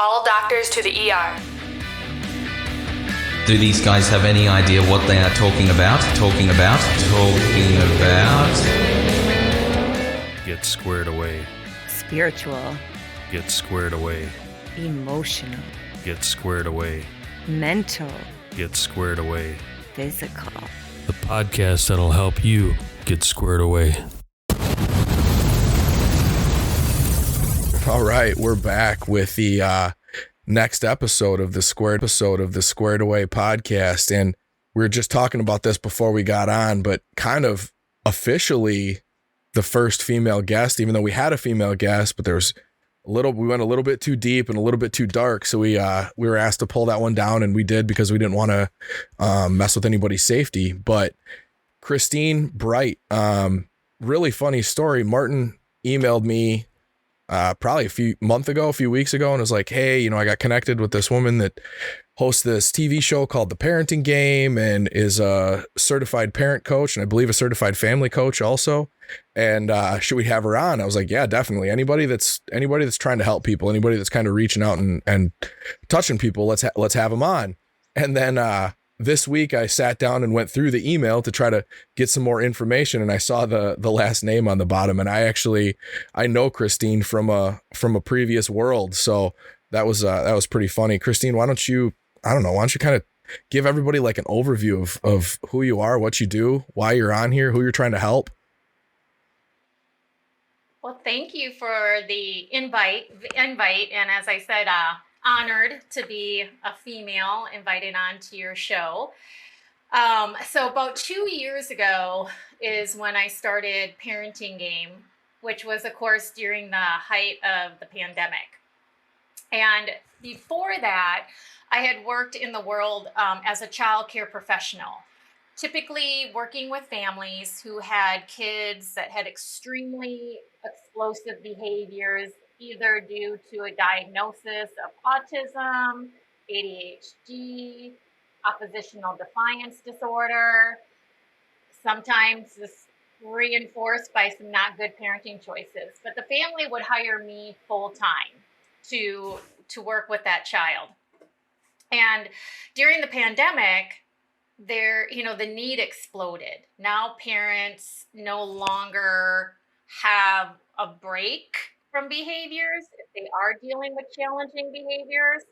All doctors to the ER. Do these guys have any idea what they are talking about? Get squared away. Spiritual. Get squared away. Emotional. Get squared away. Mental. Get squared away. Physical. The podcast that'll help you get squared away. All right, we're back with the next episode of the Squared Away podcast, and we were just talking about this before we got on, but kind of officially the first female guest, even though we had a female guest, but we went a little bit too deep and a little bit too dark, so we were asked to pull that one down, and we did because we didn't want to mess with anybody's safety. But Christine Bright, really funny story. Martin emailed me probably a few weeks ago, and was like, hey, I got connected with this woman that hosts this TV show called The Parenting Game and is a certified parent coach, and I believe a certified family coach also. And should we have her on? I was like, yeah, definitely. Anybody that's trying to help people, anybody that's kind of reaching out and touching people, let's have them on. And then this week I sat down and went through the email to try to get some more information, and I saw the last name on the bottom, and I know Christine from a previous world, so that was pretty funny. Christine, why don't you kind of give everybody like an overview of who you are, what you do, why you're on here, who you're trying to help? Well, thank you for the invite, and as I said, honored to be a female invited on to your show. So about 2 years ago is when I started Parenting Game, which was, of course, during the height of the pandemic. And before that, I had worked in the world as a child care professional, typically working with families who had kids that had extremely explosive behaviors, either due to a diagnosis of autism, ADHD, oppositional defiance disorder, sometimes this reinforced by some not good parenting choices. But the family would hire me full time to work with that child. And during the pandemic, the need exploded. Now parents no longer have a break from behaviors. If they are dealing with challenging behaviors,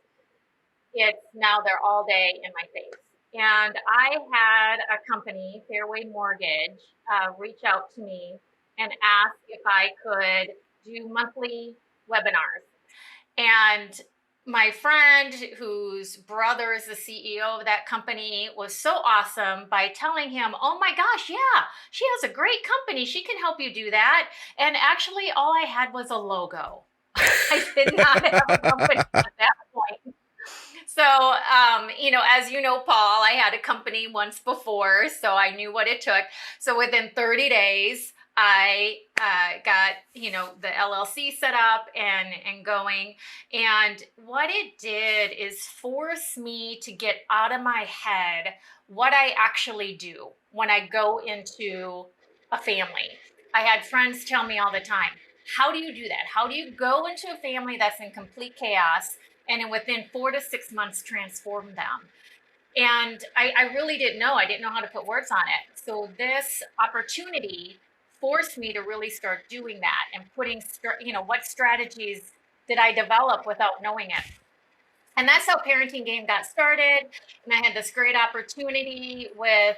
it's now they're all day in my face. And I had a company, Fairway Mortgage, reach out to me and ask if I could do monthly webinars. And my friend, whose brother is the CEO of that company, was so awesome by telling him, oh my gosh, yeah, she has a great company. She can help you do that. And actually, all I had was a logo. I did not have a company at that point. So, as you know, Paul, I had a company once before, so I knew what it took. So within 30 days, I got, the LLC set up and going. And what it did is force me to get out of my head what I actually do when I go into a family. I had friends tell me all the time, how do you do that? How do you go into a family that's in complete chaos and within 4 to 6 months transform them? And I really didn't know. I didn't know how to put words on it. So this opportunity forced me to really start doing that and putting, what strategies did I develop without knowing it? And that's how Parenting Game got started. And I had this great opportunity with,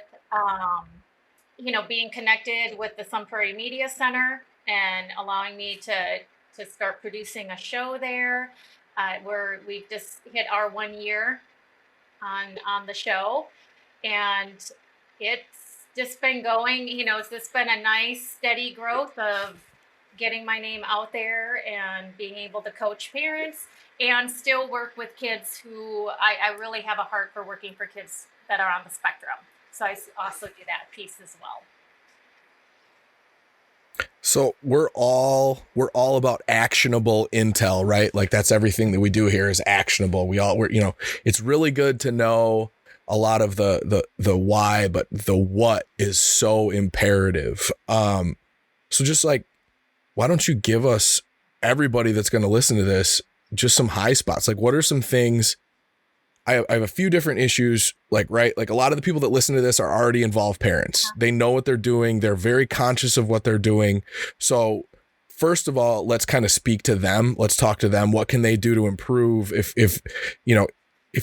being connected with the Sun Prairie Media Center and allowing me to start producing a show there, where we've just hit our 1 year on the show. And it's just been going, it's just been a nice steady growth of getting my name out there and being able to coach parents and still work with kids who I really have a heart for working for kids that are on the spectrum. So I also do that piece as well. So we're all about actionable intel, right? Like that's everything that we do here is actionable. It's really good to know a lot of the why, but the what is so imperative. So just like, why don't you give us, everybody that's going to listen to this, just some high spots. Like, what are some things? I have a few different issues, like, right? Like, a lot of the people that listen to this are already involved parents. They know what they're doing. They're very conscious of what they're doing. So first of all, let's kind of speak to them. Let's talk to them. What can they do to improve? If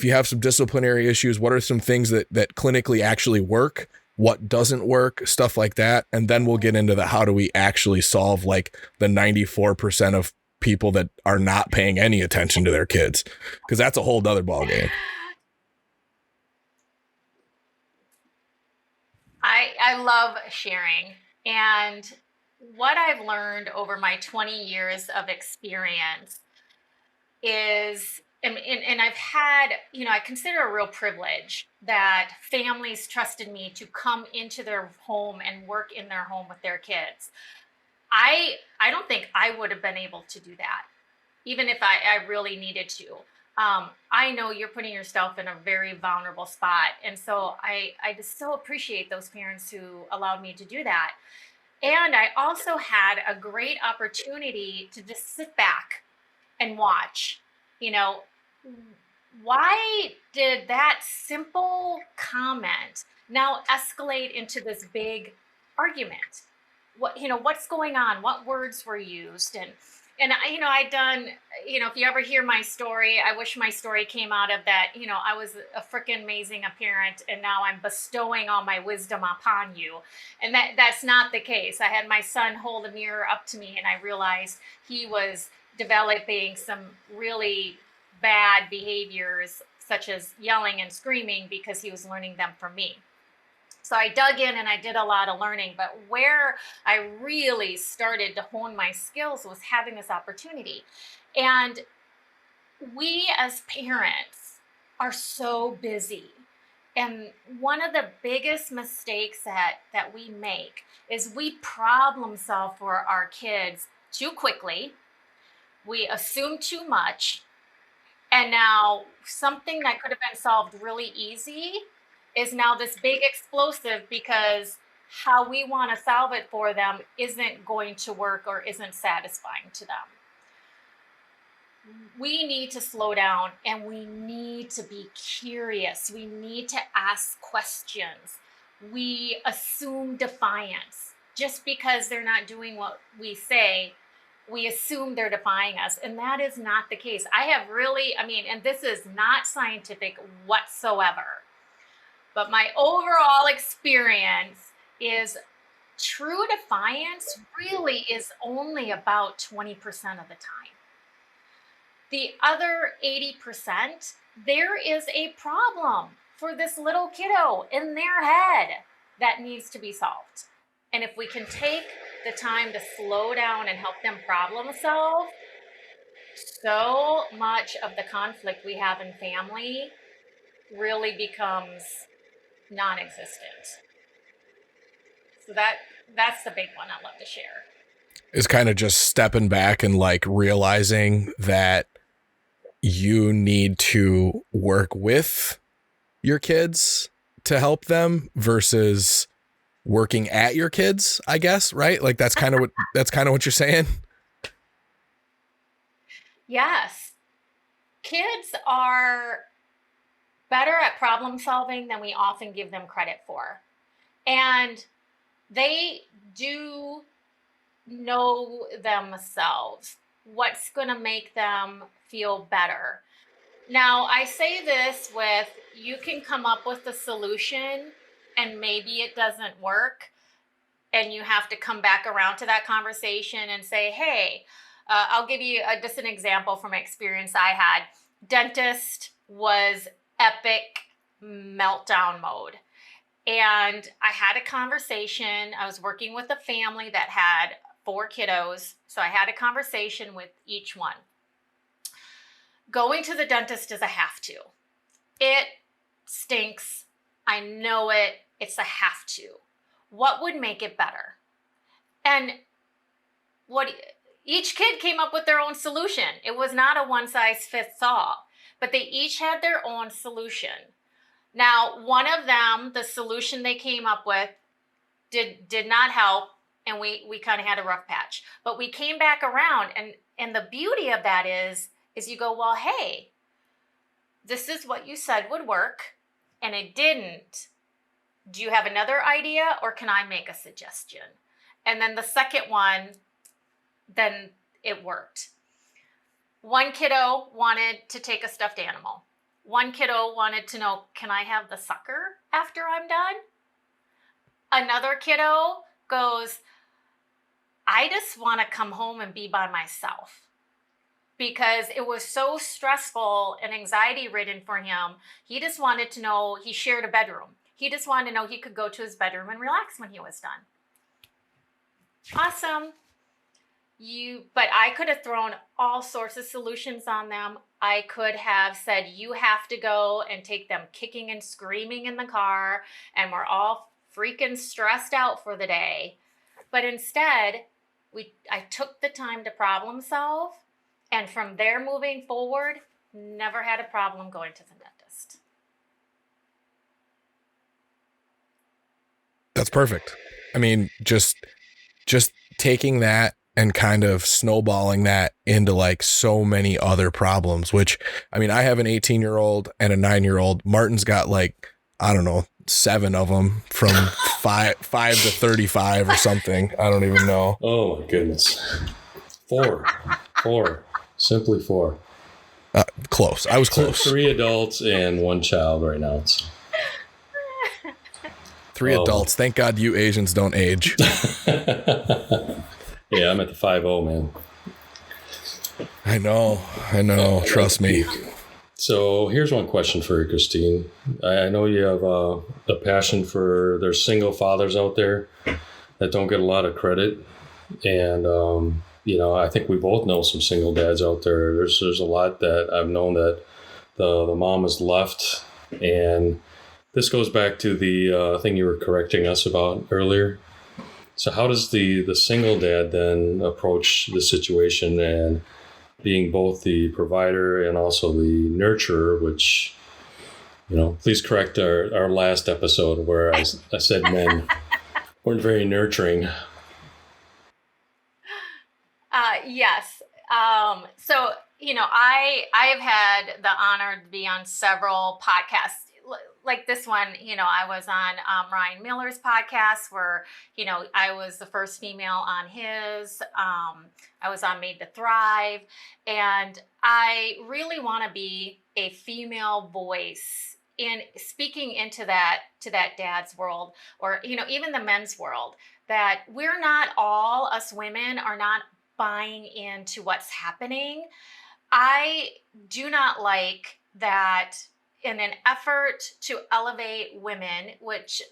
you have some disciplinary issues, what are some things that clinically actually work? What doesn't work? Stuff like that. And then we'll get into the, how do we actually solve like the 94% of people that are not paying any attention to their kids, because that's a whole nother ballgame. I love sharing. And what I've learned over my 20 years of experience is, and I've had, I consider a real privilege that families trusted me to come into their home and work in their home with their kids. I don't think I would have been able to do that, even if I really needed to. I know you're putting yourself in a very vulnerable spot. And so I just so appreciate those parents who allowed me to do that. And I also had a great opportunity to just sit back and watch, why did that simple comment now escalate into this big argument? What's going on? What words were used? And I'd done, if you ever hear my story, I wish my story came out of that, I was a freaking amazing parent, and now I'm bestowing all my wisdom upon you. And that's not the case. I had my son hold a mirror up to me, and I realized he was developing some really bad behaviors, such as yelling and screaming, because he was learning them from me. So I dug in and I did a lot of learning, but where I really started to hone my skills was having this opportunity. And we as parents are so busy. And one of the biggest mistakes that we make is we problem solve for our kids too quickly. We assume too much. And now something that could have been solved really easy is now this big explosive, because how we want to solve it for them isn't going to work or isn't satisfying to them. We need to slow down, and we need to be curious. We need to ask questions. We assume defiance. Just because they're not doing what we say, we assume they're defying us. And that is not the case. I have really, and this is not scientific whatsoever, but my overall experience is true defiance really is only about 20% of the time. The other 80%, there is a problem for this little kiddo in their head that needs to be solved. And if we can take the time to slow down and help them problem solve, so much of the conflict we have in family really becomes non-existent. So that's the big one I love to share. Is kind of just stepping back and like realizing that you need to work with your kids to help them versus working at your kids, I guess, right? Like that's kind of what you're saying. Yes. Kids are better at problem solving than we often give them credit for. And they do know themselves what's going to make them feel better. Now, I say this with, you can come up with a solution and maybe it doesn't work, and you have to come back around to that conversation and say, hey, I'll give you just an example from experience I had. Dentist was epic meltdown mode. And I had a conversation. I was working with a family that had 4 kiddos. So I had a conversation with each one. Going to the dentist is a have to. It stinks. I know it. It's a have to. What would make it better? And each kid came up with their own solution. It was not a one size fits all, but they each had their own solution. Now, one of them, the solution they came up with did not help, and we kind of had a rough patch. But we came back around, and the beauty of that is is you go, well, hey, this is what you said would work and it didn't. Do you have another idea or can I make a suggestion? And then the second one, then it worked. One kiddo wanted to take a stuffed animal. One kiddo wanted to know, can I have the sucker after I'm done? Another kiddo goes, I just want to come home and be by myself, because it was so stressful and anxiety ridden for him. He just wanted to know, he shared a bedroom. He just wanted to know he could go to his bedroom and relax when he was done. Awesome. But I could have thrown all sorts of solutions on them. I could have said, you have to go, and take them kicking and screaming in the car, and we're all freaking stressed out for the day. But instead, I took the time to problem solve, and from there moving forward, never had a problem going to the dentist. That's perfect. I mean, just taking that and kind of snowballing that into like so many other problems, which, I mean, I have an 18-year-old and a 9-year-old. Martin's got like, I don't know, 7 of them from 5 to 35 or something. I don't even know. Oh my goodness. 4. Simply 4. Close. I was close. 3 adults and 1 child right now. 3 adults. Thank God you Asians don't age. Yeah, I'm at the 5-0, man. I know. Trust me. So here's one question for you, Christine. I know you have a passion for, there's single fathers out there that don't get a lot of credit. And, I think we both know some single dads out there. There's a lot that I've known that the mom has left. And this goes back to the thing you were correcting us about earlier. So how does the single dad then approach the situation, and being both the provider and also the nurturer, which, please correct our last episode where I said men weren't very nurturing. Yes. So, I have had the honor to be on several podcasts like this one. I was on Ryan Miller's podcast where, I was the first female on his. I was on Made to Thrive. And I really want to be a female voice in speaking into that, to that dad's world, or, even the men's world, that we're not all, us women are not buying into what's happening. I do not like that in an effort to elevate women, which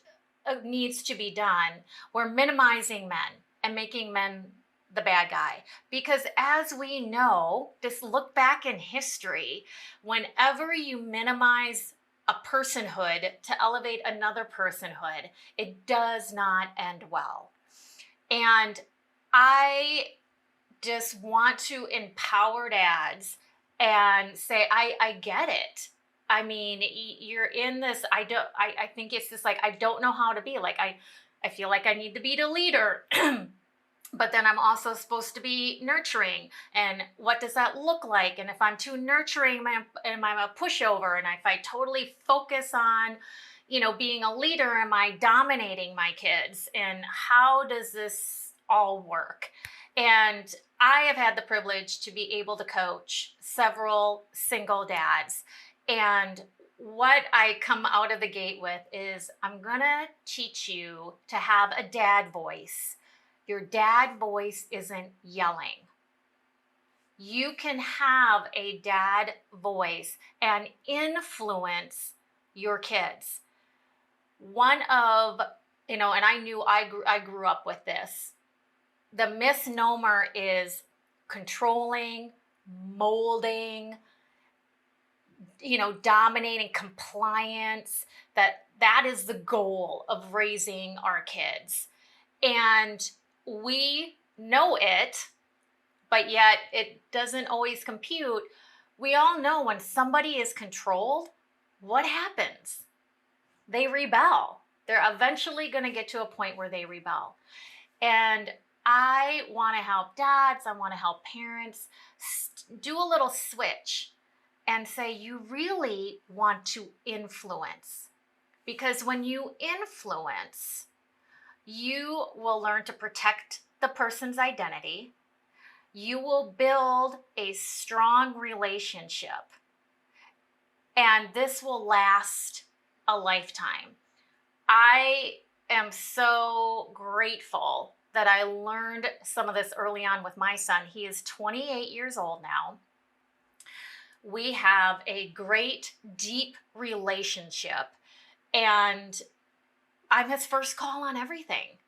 needs to be done, we're minimizing men and making men the bad guy. Because as we know, just look back in history, whenever you minimize a personhood to elevate another personhood, it does not end well. And I just want to empower dads and say, I get it. I mean, you're in this, I think it's just like, I don't know how to be. Like, I feel like I need to be the leader, but then I'm also supposed to be nurturing. And what does that look like? And if I'm too nurturing, am I a pushover? And if I totally focus on, being a leader, am I dominating my kids? And how does this all work? And I have had the privilege to be able to coach several single dads. And what I come out of the gate with is, I'm going to teach you to have a dad voice. Your dad voice isn't yelling. You can have a dad voice and influence your kids. One of, and I knew I grew up with this. The misnomer is controlling, molding, dominating, compliance, that is the goal of raising our kids. And we know it, but yet it doesn't always compute. We all know when somebody is controlled, what happens? They rebel. They're eventually going to get to a point where they rebel. And I want to help dads, I want to help parents do a little switch and say, you really want to influence. Because when you influence, you will learn to protect the person's identity. You will build a strong relationship. And this will last a lifetime. I am so grateful that I learned some of this early on with my son. He is 28 years old now. We have a great, deep relationship. And I'm his first call on everything.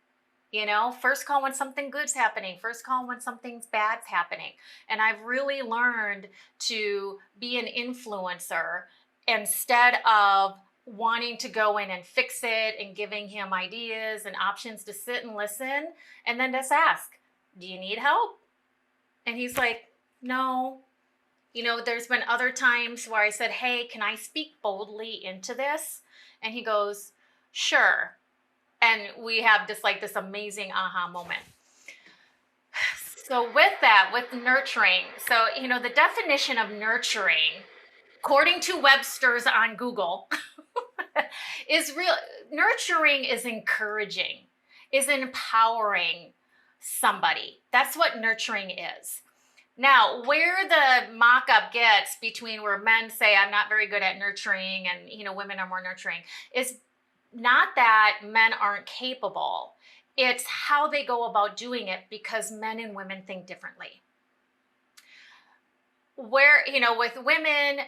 First call when something good's happening, first call when something bad's happening. And I've really learned to be an influencer instead of wanting to go in and fix it and giving him ideas and options to sit and listen and then just ask, do you need help? And he's like, no. There's been other times where I said, hey, can I speak boldly into this? And he goes, sure. And we have this amazing aha moment. So with nurturing, the definition of nurturing, according to Webster's on Google, nurturing is encouraging, is empowering somebody. That's what nurturing is. Now, where the mock-up gets between where men say, I'm not very good at nurturing and, women are more nurturing, is not that men aren't capable. It's how they go about doing it, because men and women think differently. Where, with women,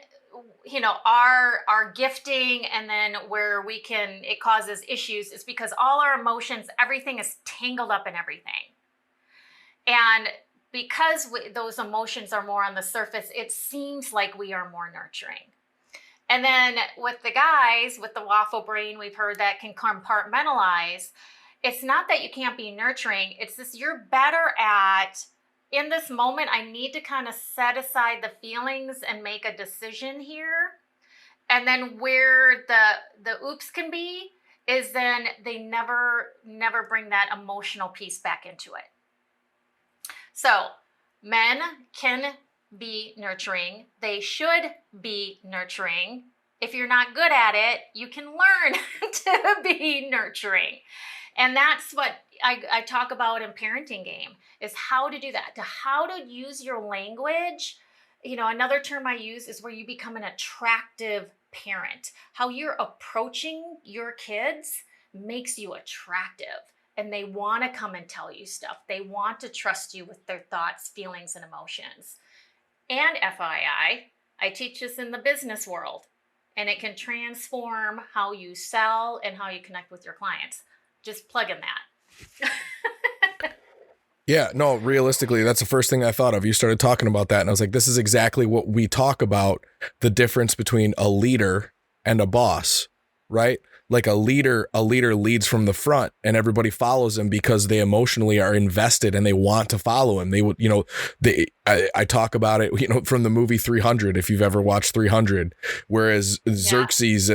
our gifting and then where it causes issues is because all our emotions, everything is tangled up in everything. And because those emotions are more on the surface, it seems like we are more nurturing. And then with the guys, with the waffle brain, we've heard that can compartmentalize. It's not that you can't be nurturing. It's just you're better at, in this moment, I need to kind of set aside the feelings and make a decision here. And then where the oops can be is then they never bring that emotional piece back into it. So men can be nurturing. They should be nurturing. If you're not good at it, you can learn to be nurturing. And that's what I talk about in Parenting Game, is how to do that, how to use your language. Another term I use is where you become an attractive parent. How you're approaching your kids makes you attractive. And they want to come and tell you stuff. They want to trust you with their thoughts, feelings, and emotions. And FYI, I teach this in the business world, and it can transform how you sell and how you connect with your clients. Just plug in that. Yeah, no, realistically, that's the first thing I thought of. You started talking about that, and I was like, this is exactly what we talk about, the difference between a leader and a boss, right? Like a leader leads from the front and everybody follows him because they emotionally are invested and they want to follow him. They would, I talk about it, from the movie 300, if you've ever watched 300, whereas Xerxes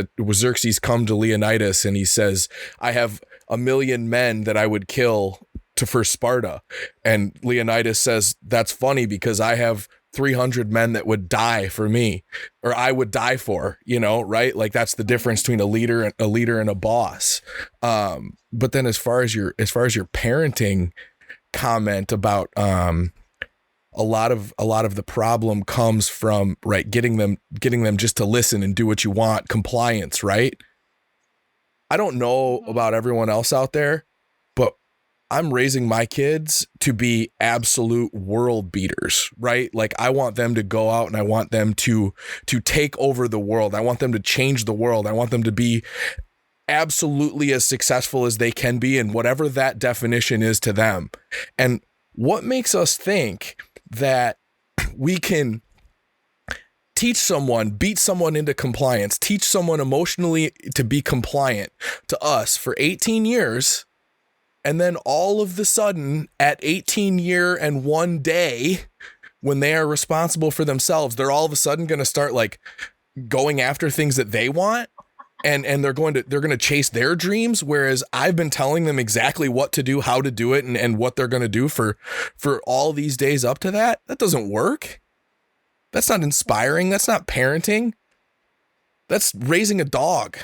come to Leonidas and he says, I have 1,000,000 men that I would kill for Sparta. And Leonidas says, that's funny because I have 300 men that would die for me, or I would die for, right? Like that's the difference between a leader and a boss. But then as far as your parenting comment about, a lot of the problem comes from, right, getting them just to listen and do what you want, compliance, right? I don't know about everyone else out there, but I'm raising my kids to be absolute world beaters, right? Like I want them to go out and I want them to take over the world. I want them to change the world. I want them to be absolutely as successful as they can be, and whatever that definition is to them. And what makes us think that we can teach someone, beat someone into compliance, teach someone emotionally to be compliant to us for 18 years, and then all of the sudden at 18 year and 1 day, when they are responsible for themselves, they're all of a sudden going to start like going after things that they want? and they're going to chase their dreams, whereas I've been telling them exactly what to do, how to do it, and what they're going to do for all these days up to that. That doesn't work. That's not inspiring. That's not parenting. That's raising a dog.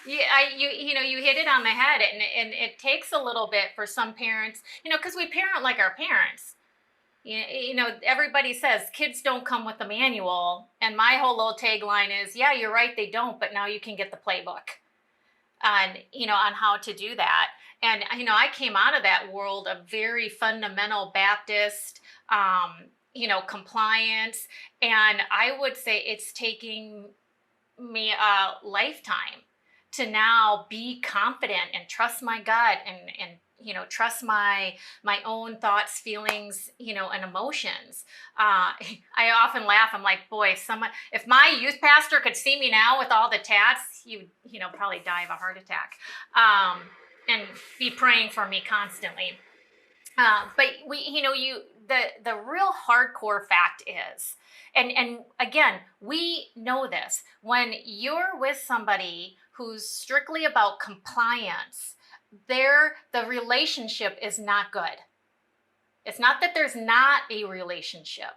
You hit it on the head, and it takes a little bit for some parents, because we parent like our parents. Everybody says kids don't come with the manual, and my whole little tagline is, yeah, you're right, they don't, but now you can get the playbook on how to do that. And I came out of that world of very fundamental Baptist compliance, and I would say it's taking me a lifetime to now be confident and trust my gut and trust my own thoughts, feelings, and emotions. I often laugh. I'm like, boy, if my youth pastor could see me now with all the tats, he would, probably die of a heart attack, and be praying for me constantly. But the real hardcore fact is, and again, we know this, when you're with somebody who's strictly about compliance, the relationship is not good. It's not that there's not a relationship.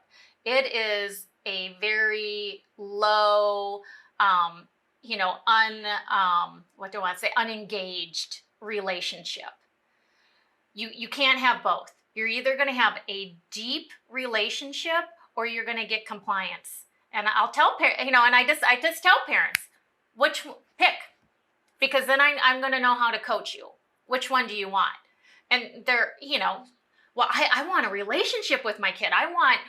It is a very low, unengaged relationship. You can't have both. You're either going to have a deep relationship or you're going to get compliance. And I'll tell and I just tell parents, pick, because then I'm going to know how to coach you. Which one do you want? And they're, I want a relationship with my kid. I want,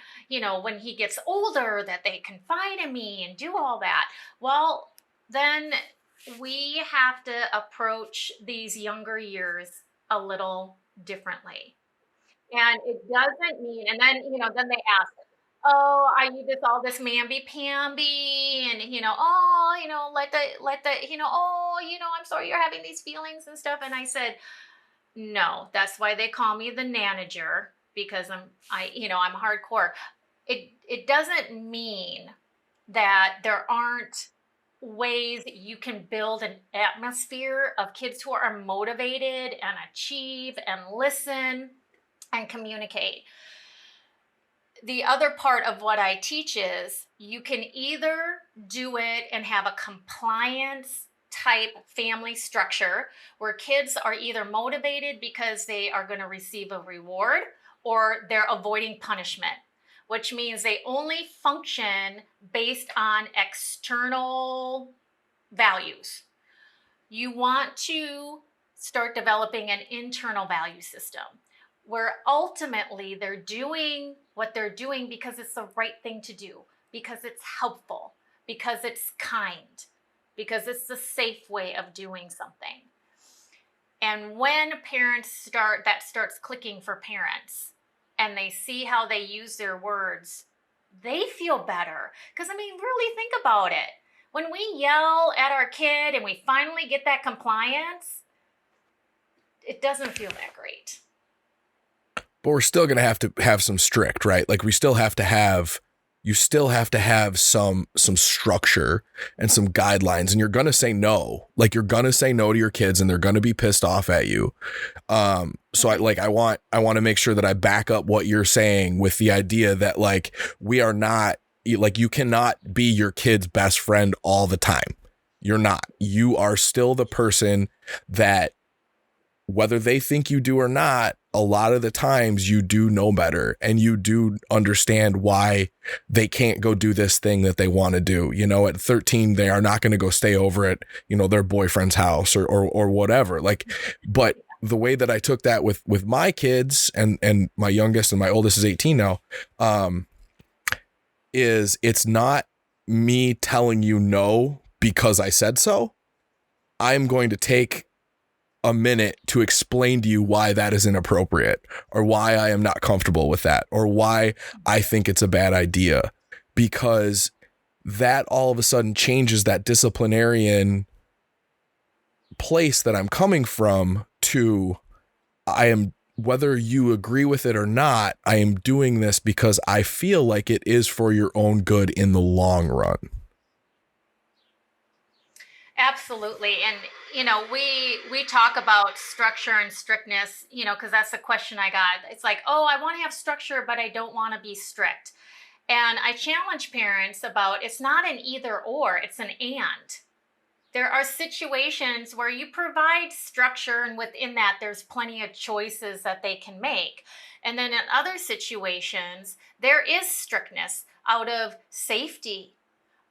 when he gets older, that they confide in me and do all that. Well, then we have to approach these younger years a little differently. And it doesn't mean, and then they ask, oh, are you just all this mamby-pamby? And, I'm sorry you're having these feelings and stuff. And I said, no, that's why they call me the nanager, because I'm hardcore. It doesn't mean that there aren't ways you can build an atmosphere of kids who are motivated and achieve and listen and communicate. The other part of what I teach is you can either do it and have a compliance type family structure where kids are either motivated because they are going to receive a reward or they're avoiding punishment, which means they only function based on external values. You want to start developing an internal value system where ultimately they're doing what they're doing because it's the right thing to do, because it's helpful, because it's kind, because it's the safe way of doing something. And when that starts clicking for parents, and they see how they use their words, they feel better. Because, really think about it. When we yell at our kid and we finally get that compliance, it doesn't feel that great. But we're still going to have some strict, right? Like you still have to have some structure and some guidelines, and you're going to say no. Like you're going to say no to your kids and they're going to be pissed off at you. So I want to make sure that I back up what you're saying with the idea that like, we are not, like, you cannot be your kid's best friend all the time. You're not. You are still the person that, whether they think you do or not, a lot of the times you do know better and you do understand why they can't go do this thing that they want to do. At 13, they are not going to go stay over at, their boyfriend's house or whatever. Like, but the way that I took that with my kids and my youngest and my oldest is 18 now, is it's not me telling you no because I said so. I'm going to take a minute to explain to you why that is inappropriate, or why I am not comfortable with that, or why I think it's a bad idea, because that all of a sudden changes that disciplinarian place that I'm coming from to, whether you agree with it or not, I am doing this because I feel like it is for your own good in the long run. Absolutely. And, we talk about structure and strictness, because that's the question I got. It's like, oh, I want to have structure, but I don't want to be strict. And I challenge parents about it's not an either or, it's an and. There are situations where you provide structure, and within that, there's plenty of choices that they can make. And then in other situations, there is strictness out of safety,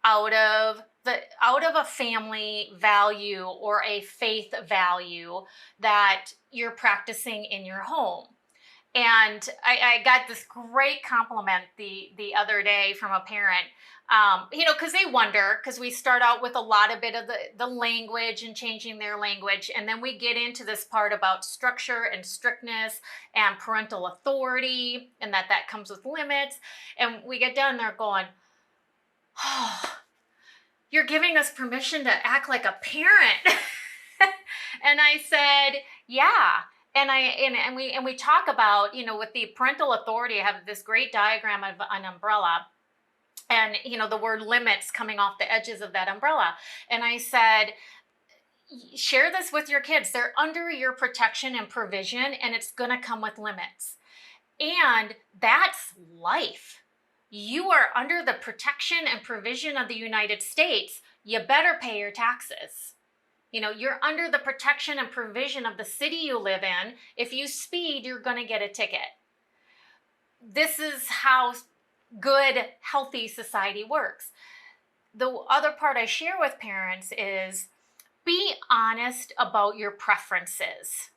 out of a family value or a faith value that you're practicing in your home. And I got this great compliment the other day from a parent, because they wonder, because we start out with a lot of bit of the language and changing their language. And then we get into this part about structure and strictness and parental authority, and that comes with limits. And we get done there going, oh, you're giving us permission to act like a parent. And I said, yeah. And we talk about, with the parental authority, I have this great diagram of an umbrella, and, the word limits coming off the edges of that umbrella. And I said, share this with your kids. They're under your protection and provision, and it's going to come with limits. And that's life. You are under the protection and provision of the United States. You better pay your taxes. You're under the protection and provision of the city you live in. If you speed, you're going to get a ticket. This is how good, healthy society works. The other part I share with parents is be honest about your preferences.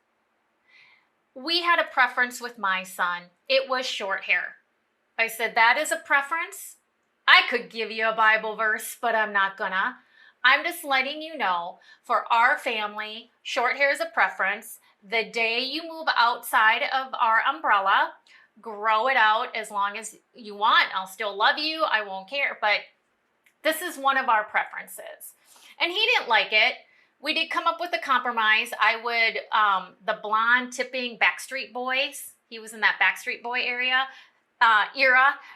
We had a preference with my son. It was short hair. I said, that is a preference. I could give you a Bible verse, but I'm not gonna. I'm just letting you know, for our family, short hair is a preference. The day you move outside of our umbrella, grow it out as long as you want. I'll still love you. I won't care. But this is one of our preferences. And he didn't like it. We did come up with a compromise. I would, the blonde tipping Backstreet Boys. He was in that Backstreet Boy era.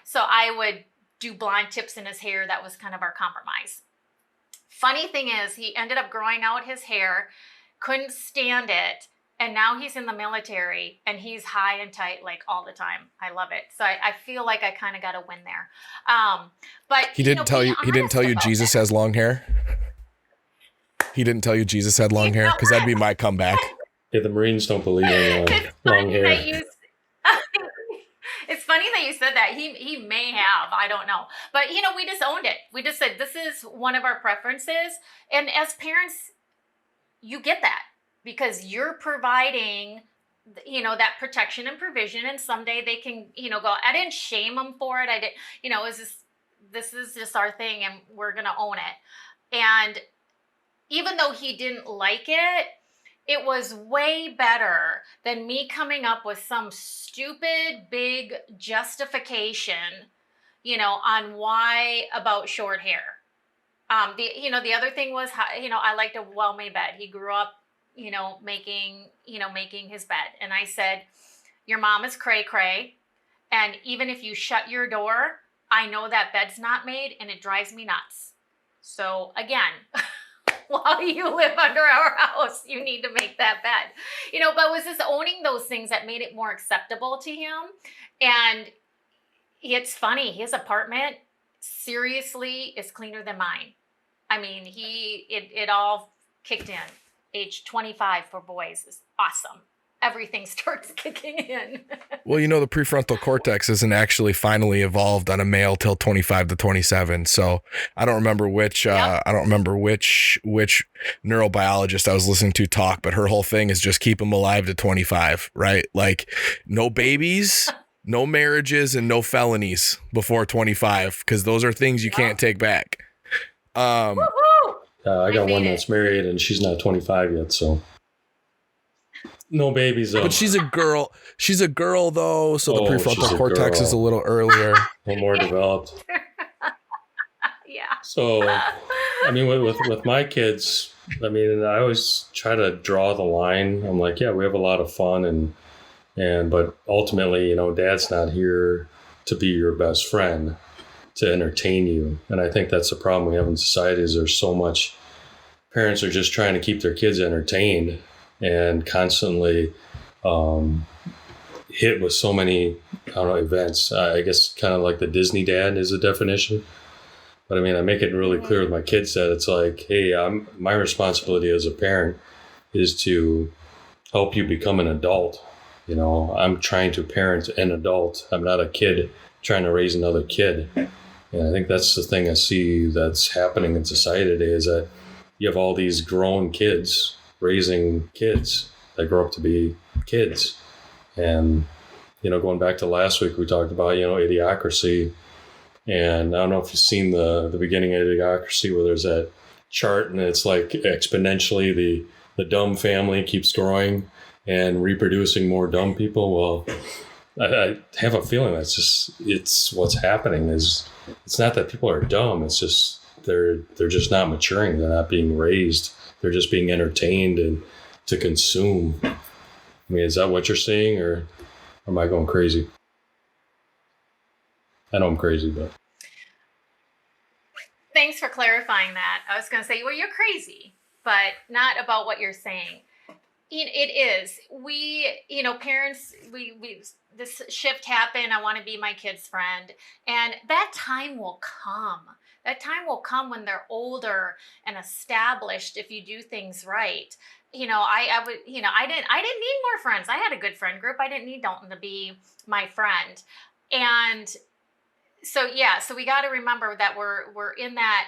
So I would do blonde tips in his hair. That was kind of our compromise. Funny thing is, he ended up growing out his hair, couldn't stand it, and now he's in the military and he's high and tight like all the time. I love it. So I feel like I kind of got a win there. But he didn't tell you. He didn't tell you Jesus has long hair. He didn't tell you Jesus had long hair, because that'd be my comeback. Yeah, the Marines don't believe in long hair. It's funny that you said that. He may have, I don't know. But, we just owned it. We just said, this is one of our preferences. And as parents, you get that because you're providing, that protection and provision. And someday they can, go, I didn't shame them for it. I did, this is just our thing and we're going to own it. And even though he didn't like it, it was way better than me coming up with some stupid big justification, on why about short hair. The other thing was, I liked a well-made bed. He grew up, making his bed. And I said, your mom is cray cray. And even if you shut your door, I know that bed's not made and it drives me nuts. So again, while you live under our house, you need to make that bed. But it was just owning those things that made it more acceptable to him. And it's funny, his apartment seriously is cleaner than mine. I mean, it all kicked in. Age 25 for boys is awesome. Everything starts kicking in. Well, the prefrontal cortex isn't actually finally evolved on a male till 25 to 27. So I don't remember which neurobiologist I was listening to talk, but her whole thing is just keep them alive to 25, right? Like no babies, no marriages, and no felonies before 25, because those are things you can't take back. I got one that's married and she's not 25 yet, so. No babies though. But she's a girl. She's a girl though, so the prefrontal cortex is a little earlier. A little more developed. Yeah. So, I mean, with my kids, I mean, I always try to draw the line. I'm like, yeah, we have a lot of fun but ultimately, Dad's not here to be your best friend, to entertain you. And I think that's the problem we have in society is there's so much parents are just trying to keep their kids entertained and constantly hit with so many, I don't know, events. I guess kind of like the Disney dad is a definition. But I mean, I make it really clear with my kids that it's like, hey, my responsibility as a parent is to help you become an adult. You know, I'm trying to parent an adult. I'm not a kid trying to raise another kid. And I think that's the thing I see that's happening in society today is that you have all these grown kids raising kids that grow up to be kids. And, you know, going back to last week, we talked about, you know, idiocracy. And I don't know if you've seen the beginning of idiocracy where there's that chart and it's like exponentially the dumb family keeps growing and reproducing more dumb people. Well, I have a feeling it's what's happening is it's not that people are dumb. It's just they're just not maturing. They're not being raised. They're just being entertained and to consume. I mean, is that what you're seeing or am I going crazy? I know I'm crazy, but. Thanks for clarifying that. I was going to say, well, you're crazy, but not about what you're saying. It is. We, you know, parents, we this shift happened. I want to be my kid's friend. And that time will come. That time will come when they're older and established if you do things right. You know, I would, you know, I didn't need more friends. I had a good friend group. I didn't need Dalton to be my friend. And so we got to remember that we're in that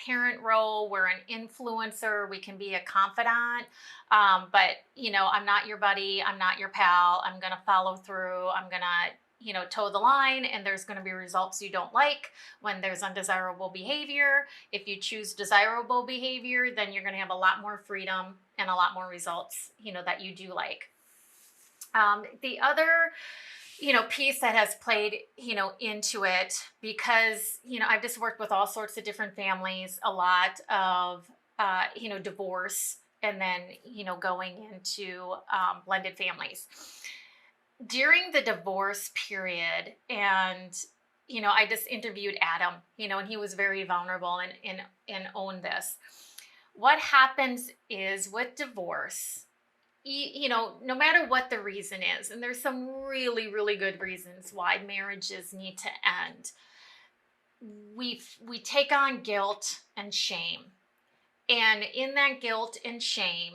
parent role. We're an influencer. We can be a confidant, but you know, I'm not your buddy. I'm not your pal. I'm gonna follow through. I'm gonna, you know, toe the line, and there's gonna be results you don't like when there's undesirable behavior. If you choose desirable behavior, then you're gonna have a lot more freedom and a lot more results, you know, that you do like. The other, you know, piece that has played, you know, into it because, you know, I've just worked with all sorts of different families, a lot of, you know, divorce and then, you know, going into blended families. During the divorce period, and, you know, I just interviewed Adam, you know, and he was very vulnerable and owned this. What happens is with divorce, you know, no matter what the reason is, and there's some really, really good reasons why marriages need to end, we take on guilt and shame. And in that guilt and shame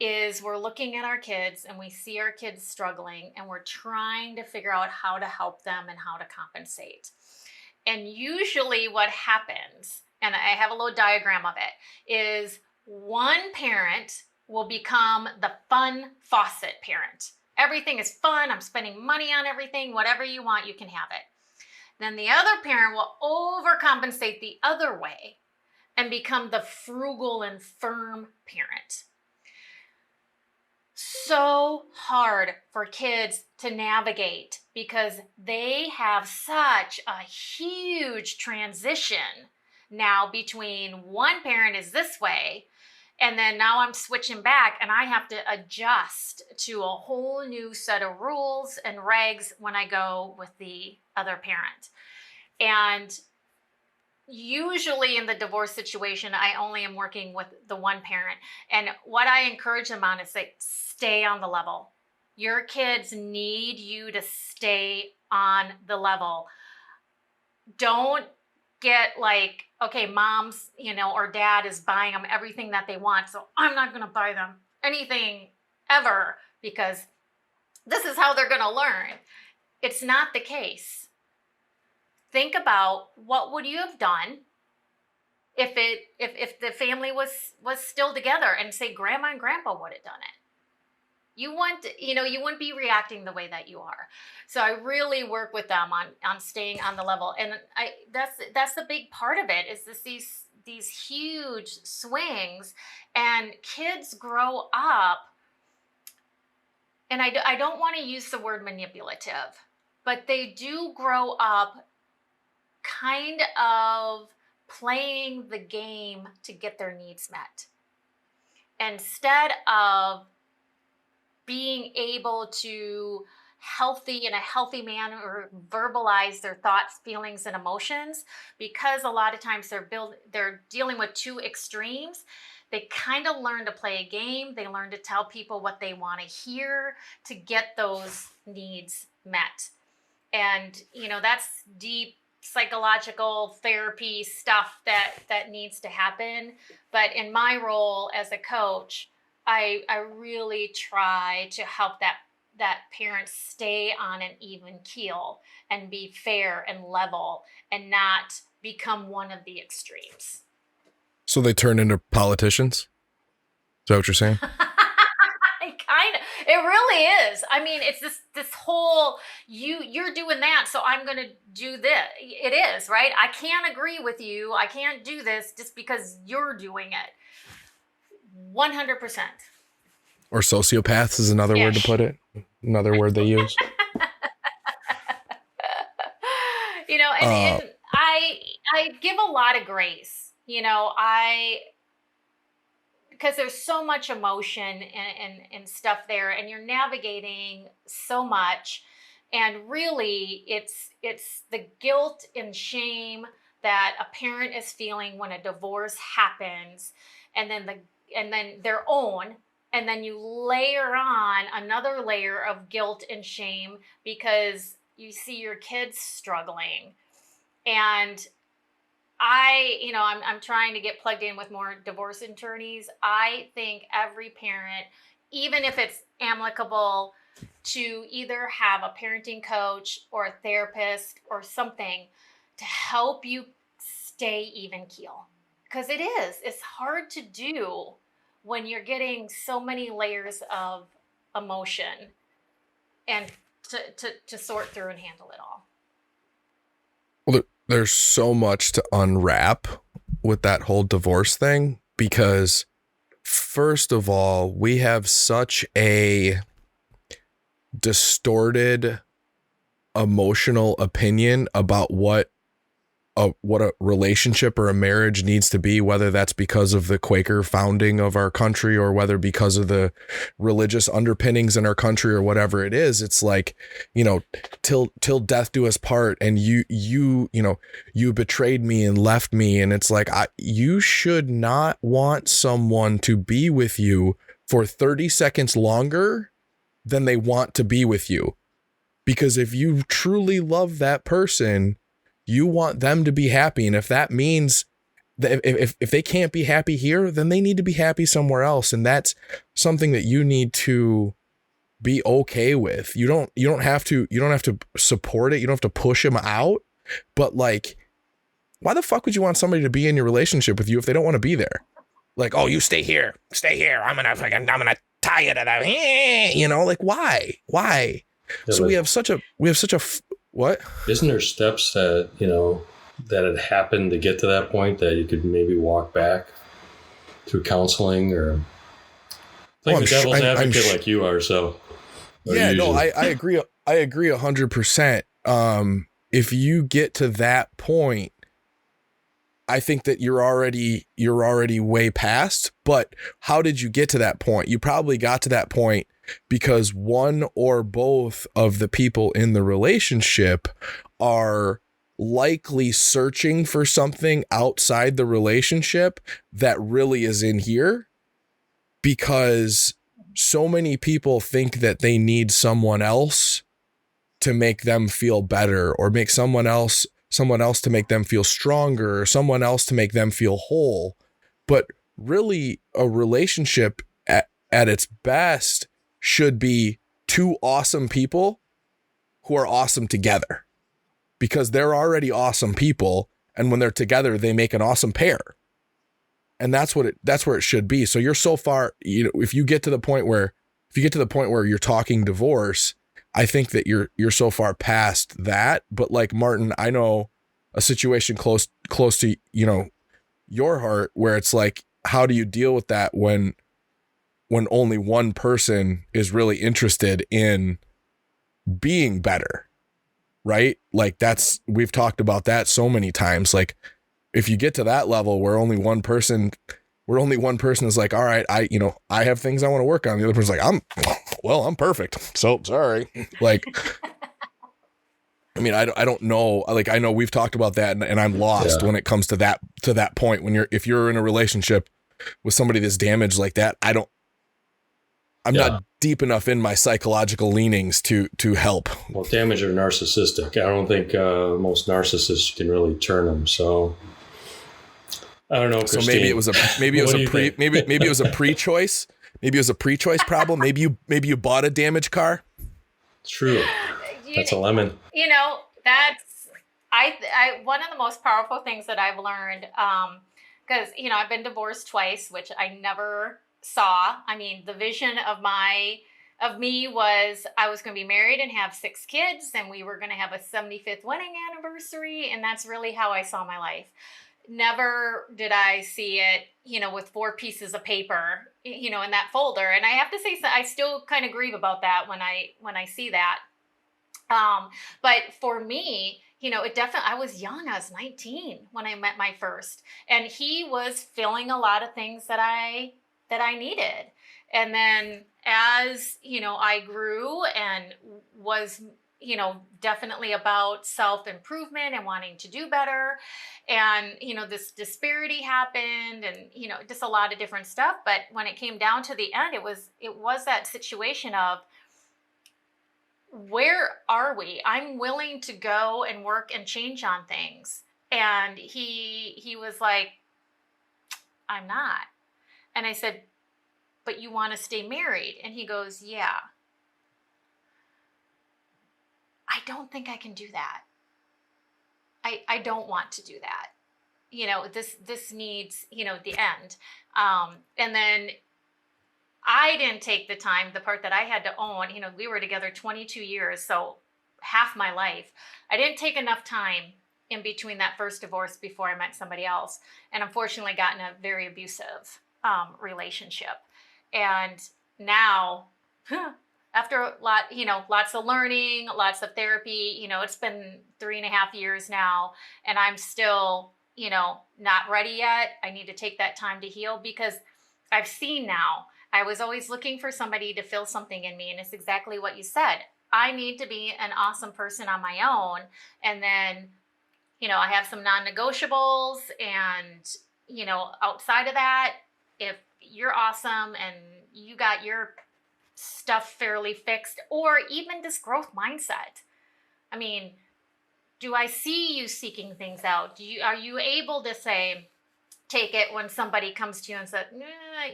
is we're looking at our kids and we see our kids struggling and we're trying to figure out how to help them and how to compensate. And usually what happens, and I have a little diagram of it, is one parent will become the fun faucet parent. Everything is fun. I'm spending money on everything. Whatever you want, you can have it. Then the other parent will overcompensate the other way and become the frugal and firm parent. So hard for kids to navigate because they have such a huge transition now between one parent is this way and then now I'm switching back and I have to adjust to a whole new set of rules and regs when I go with the other parent. And usually in the divorce situation, I only am working with the one parent. And what I encourage them on is like, stay on the level. Your kids need you to stay on the level. Don't get like, okay, mom's, you know, or dad is buying them everything that they want. So I'm not going to buy them anything ever because this is how they're going to learn. It's not the case. Think about what would you have done if the family was still together and say grandma and grandpa would have done it. You wouldn't be reacting the way that you are. So I really work with them on staying on the level. And that's the big part of it is these huge swings, and kids grow up. And I don't want to use the word manipulative, but they do grow up kind of playing the game to get their needs met instead of being able to in a healthy manner verbalize their thoughts, feelings, and emotions, because a lot of times they're dealing with two extremes. they kind of learn to play a game. They learn to tell people what they want to hear to get those needs met. And, that's deep psychological therapy stuff that needs to happen. But in my role as a coach, I really try to help that parent stay on an even keel and be fair and level and not become one of the extremes. So they turn into politicians? Is that what you're saying? It really is. I mean, it's this whole, you're doing that, so I'm going to do this. It is, right? I can't agree with you. I can't do this just because you're doing it. 100%. Or sociopaths is another word to put it. Another word they use. And I give a lot of grace, because there's so much emotion and stuff there, and you're navigating so much. And really it's the guilt and shame that a parent is feeling when a divorce happens, and then their own, and then you layer on another layer of guilt and shame because you see your kids struggling. And I'm trying to get plugged in with more divorce attorneys. I think every parent, even if it's amicable, to either have a parenting coach or a therapist or something to help you stay even keel. Because it's hard to do when you're getting so many layers of emotion and to sort through and handle it all. Well, there's so much to unwrap with that whole divorce thing, because first of all, we have such a distorted emotional opinion about what a relationship or a marriage needs to be, whether that's because of the Quaker founding of our country or whether because of the religious underpinnings in our country or whatever it is. It's like, till death do us part, and you betrayed me and left me. And it's like, you should not want someone to be with you for 30 seconds longer than they want to be with you. Because if you truly love that person, you want them to be happy. And if that means that if they can't be happy here, then they need to be happy somewhere else. And that's something that you need to be okay with. You don't have to support it. You don't have to push them out. But like, why the fuck would you want somebody to be in your relationship with you if they don't want to be there? Like, oh, you stay here. I'm gonna tie you to that. Like, why? Yeah, So we have such a what? Isn't there steps that, that had happened to get to that point that you could maybe walk back through counseling or like the devil's advocate like you are? So yeah, no, I agree. I agree 100%. If you get to that point, I think that you're already way past. But how did you get to that point? You probably got to that point because one or both of the people in the relationship are likely searching for something outside the relationship that really is in here, because so many people think that they need someone else to make them feel better, or make someone else to make them feel stronger, or someone else to make them feel whole. But really, a relationship at its best should be two awesome people who are awesome together, because they're already awesome people. And when they're together, they make an awesome pair. And that's where it should be. So you're so far, if you get to the point where you're talking divorce, I think that you're so far past that. But like Martin, I know a situation close to, your heart, where it's like, how do you deal with that when only one person is really interested in being better, right? Like we've talked about that so many times. Like if you get to that level where only one person is like, all right, I have things I want to work on. The other person's like, I'm perfect. So sorry. Like, I mean, I don't know. Like, I know we've talked about that, and I'm lost when it comes to that point. If you're in a relationship with somebody that's damaged like that, I'm not deep enough in my psychological leanings to help. Well, damaged or narcissistic. I don't think most narcissists can really turn them. So I don't know, Christine. So maybe it was a pre-choice. Maybe it was a pre-choice problem. Maybe you bought a damaged car. True. That's a lemon. You know, that's I one of the most powerful things that I've learned, because you know, I've been divorced twice, which I never saw. I mean, the vision of me was I was going to be married and have 6 kids, and we were going to have a 75th wedding anniversary, and that's really how I saw my life. Never did I see it, you know, with 4 pieces of paper, you know, in that folder. And I have to say, I still kind of grieve about that when I see that. But for me, you know, I was young. I was 19 when I met my first, and he was filling a lot of things that I needed. And then as, you know, I grew and was, you know, definitely about self-improvement and wanting to do better. And, you know, this disparity happened and, you know, just a lot of different stuff. But when it came down to the end, it was that situation of, where are we? I'm willing to go and work and change on things. And he was like, I'm not. And I said, but you want to stay married? And he goes, yeah. I don't think I can do that. I don't want to do that. You know, this needs, you know, the end. And then I didn't take the time, the part that I had to own, you know, we were together 22 years, so half my life. I didn't take enough time in between that first divorce before I met somebody else. And unfortunately got in a very abusive relationship. And now, after a lot, you know, lots of learning, lots of therapy, you know, it's been 3.5 years now, and I'm still, you know, not ready yet. I need to take that time to heal, because I've seen now, I was always looking for somebody to fill something in me. And it's exactly what you said. I need to be an awesome person on my own. And then, you know, I have some non-negotiables, and, you know, outside of that, if you're awesome and you got your stuff fairly fixed, or even this growth mindset. I mean, do I see you seeking things out? Are you able to say, take it when somebody comes to you and said,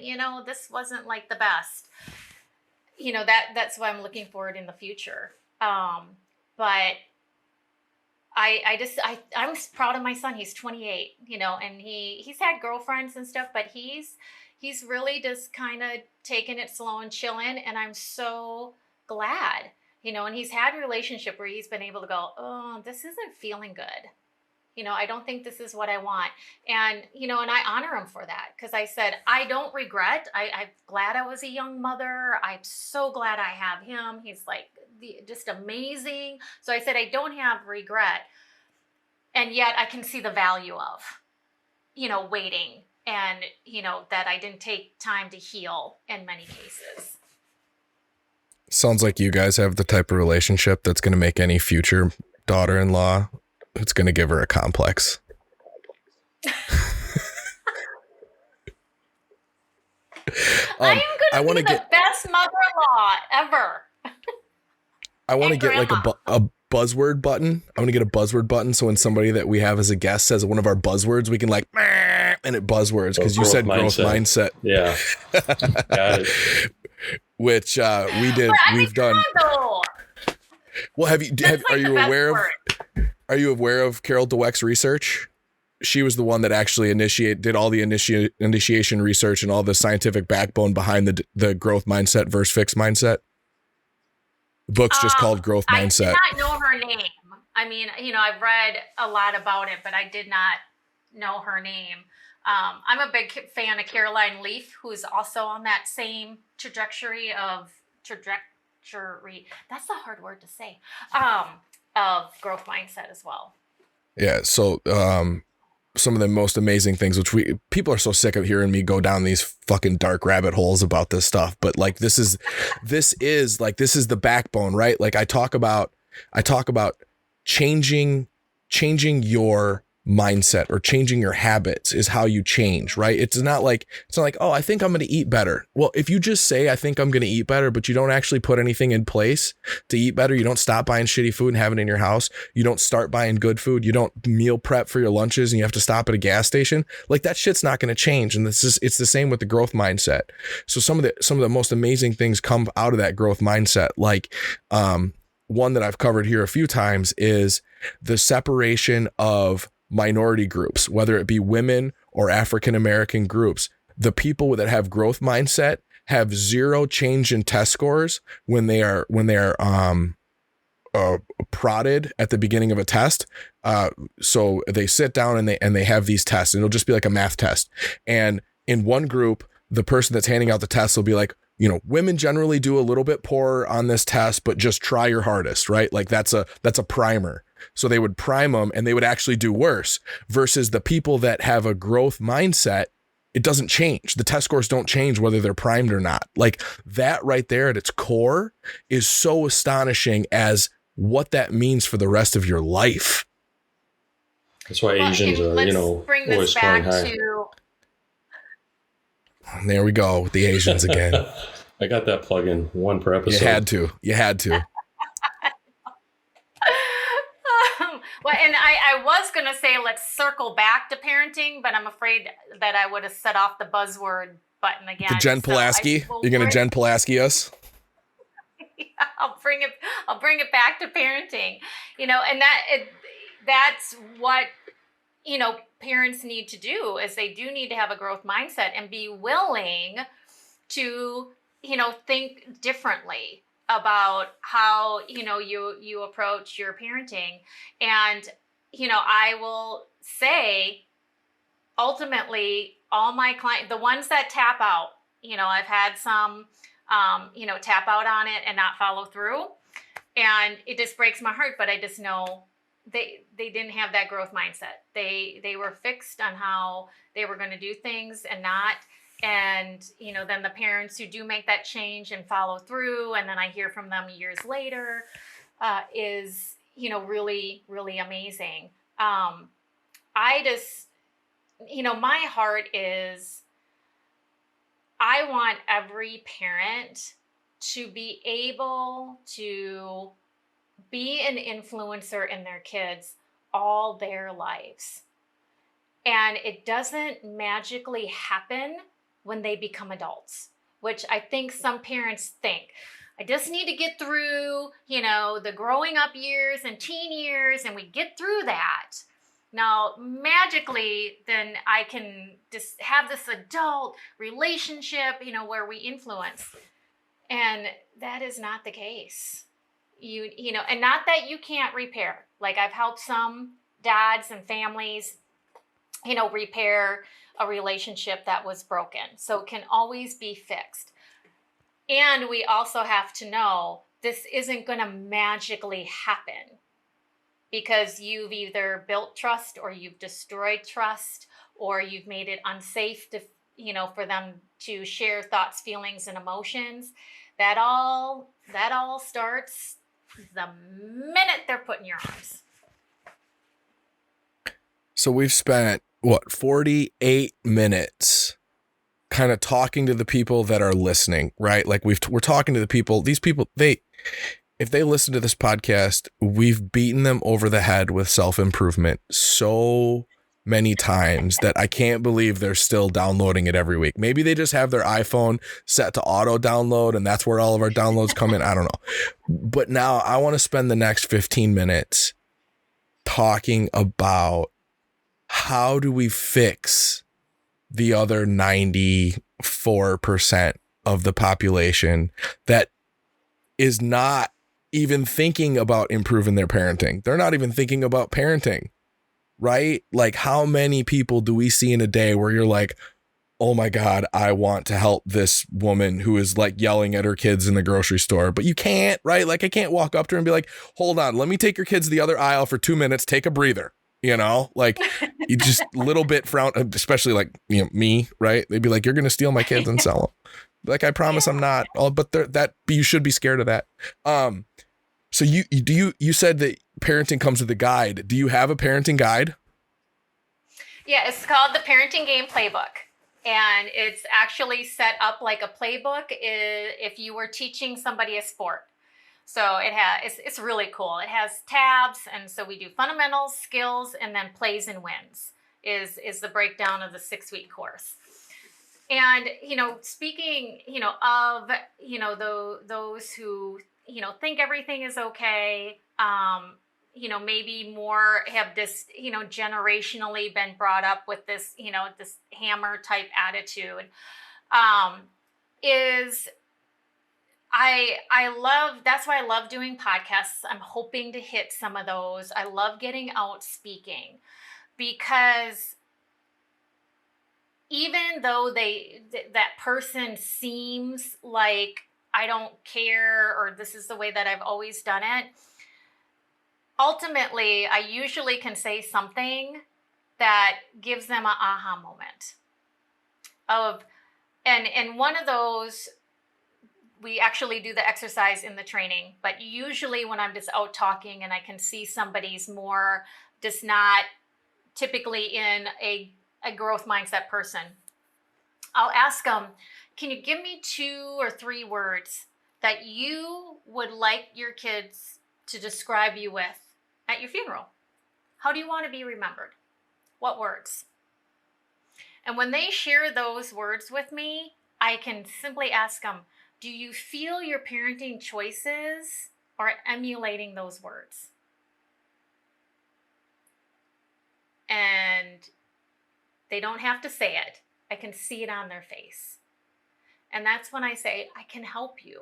you know, this wasn't like the best. You know, that's what I'm looking forward in the future. But I'm proud of my son. He's 28, you know, and he's had girlfriends and stuff, but he's really just kind of taking it slow and chilling. And I'm so glad, you know, and he's had a relationship where he's been able to go, oh, this isn't feeling good. You know, I don't think this is what I want. And, you know, and I honor him for that, because I said, I don't regret. I'm glad I was a young mother. I'm so glad I have him. He's like just amazing. So I said, I don't have regret. And yet I can see the value of, you know, waiting, and, you know, that I didn't take time to heal in many cases. Sounds like you guys have the type of relationship that's going to make any future daughter-in-law, it's going to give her a complex. I am going to be the best mother-in-law ever. I want to get like a buzzword button. I want to get a buzzword button, so when somebody that we have as a guest says one of our buzzwords, we can like, and it buzzwords, because you said growth mindset. Yeah. Got it. Which we did. We've done. Well, are you aware of Carol Dweck's research? She was the one that actually did all the initiation research and all the scientific backbone behind the growth mindset versus fixed mindset. The book's just called Growth Mindset. I did not know her name. I mean, you know, I've read a lot about it, but I did not know her name. I'm a big fan of Caroline Leaf, who is also on that same trajectory. That's a hard word to say. Of growth mindset as well. Yeah. So, some of the most amazing things, which people are so sick of hearing me go down these fucking dark rabbit holes about this stuff. But like, this is the backbone, right? Like I talk about changing your mindset or changing your habits is how you change, right? It's not like, oh, I think I'm going to eat better. Well, if you just say, I think I'm going to eat better, but you don't actually put anything in place to eat better, you don't stop buying shitty food and have it in your house, you don't start buying good food, you don't meal prep for your lunches and you have to stop at a gas station, like that shit's not going to change. And it's the same with the growth mindset. So some of the most amazing things come out of that growth mindset. Like, one that I've covered here a few times is the separation of minority groups, whether it be women or African-American groups. The people that have growth mindset have zero change in test scores when they are prodded at the beginning of a test. So they sit down and they have these tests, and it'll just be like a math test. And in one group, the person that's handing out the tests will be like, women generally do a little bit poorer on this test, but just try your hardest, right? Like that's a primer. So they would prime them and they would actually do worse, versus the people that have a growth mindset. It doesn't change. The test scores don't change whether they're primed or not. Like that right there at its core is so astonishing as what that means for the rest of your life. That's why Asians are, bring this always back flying high. to There we go with the Asians again. I got that plug in, one per episode. You had to. Well, and I was going to say, let's circle back to parenting, but I'm afraid that I would have set off the buzzword button again. The Jen Pulaski? You're going to Jen Pulaski us? Yeah, I'll bring it back to parenting, and that's what, parents need to do, is they do need to have a growth mindset and be willing to, think differently about how, you approach your parenting. And, I will say, ultimately, all my clients, the ones that tap out, I've had some, tap out on it and not follow through. And it just breaks my heart, but I just know they didn't have that growth mindset. They were fixed on how they were going to do things and not. And, then the parents who do make that change and follow through, and then I hear from them years later, is, really, really amazing. I just, my heart is, I want every parent to be able to be an influencer in their kids all their lives. And it doesn't magically happen when they become adults, which I think some parents think. I just need to get through, the growing up years and teen years, and we get through that. Now, magically, then I can just have this adult relationship, where we influence. And that is not the case. And not that you can't repair. Like, I've helped some dads and families, repair a relationship that was broken. So it can always be fixed. And we also have to know this isn't going to magically happen, because you've either built trust or you've destroyed trust, or you've made it unsafe to, for them to share thoughts, feelings, and emotions. That all starts the minute they're put in your arms. So we've spent 48 minutes kind of talking to the people that are listening, right? Like we're talking to the people, these people, if they listen to this podcast, we've beaten them over the head with self-improvement so many times that I can't believe they're still downloading it every week. Maybe they just have their iPhone set to auto download and that's where all of our downloads come in. I don't know. But now I want to spend the next 15 minutes talking about how do we fix the other 94% of the population that is not even thinking about improving their parenting. They're not even thinking about parenting, right? Like, how many people do we see in a day where you're like, oh my God, I want to help this woman who is like yelling at her kids in the grocery store, but you can't, right? Like, I can't walk up to her and be like, hold on, let me take your kids to the other aisle for 2 minutes, take a breather. Like you just a little bit frown, especially like, me, right? They'd be like, you're going to steal my kids and sell them. Like, I promise I'm not. Oh, but you should be scared of that. So you said that parenting comes with a guide. Do you have a parenting guide? Yeah, it's called the Parenting Game Playbook. And it's actually set up like a playbook if you were teaching somebody a sport. So it's really cool. It has tabs, and so we do fundamentals, skills, and then plays and wins is the breakdown of the 6-week course. And speaking of those who think everything is okay, maybe more have this generationally been brought up with this this hammer type attitude, is I love, that's why I love doing podcasts. I'm hoping to hit some of those. I love getting out speaking, because even though that person seems like I don't care, or this is the way that I've always done it, ultimately I usually can say something that gives them an aha moment and one of those, we actually do the exercise in the training, but usually when I'm just out talking and I can see somebody's more just not typically in a growth mindset person, I'll ask them, can you give me 2 or 3 words that you would like your kids to describe you with at your funeral? How do you want to be remembered? What words? And when they share those words with me, I can simply ask them, do you feel your parenting choices are emulating those words? And they don't have to say it. I can see it on their face. And that's when I say, I can help you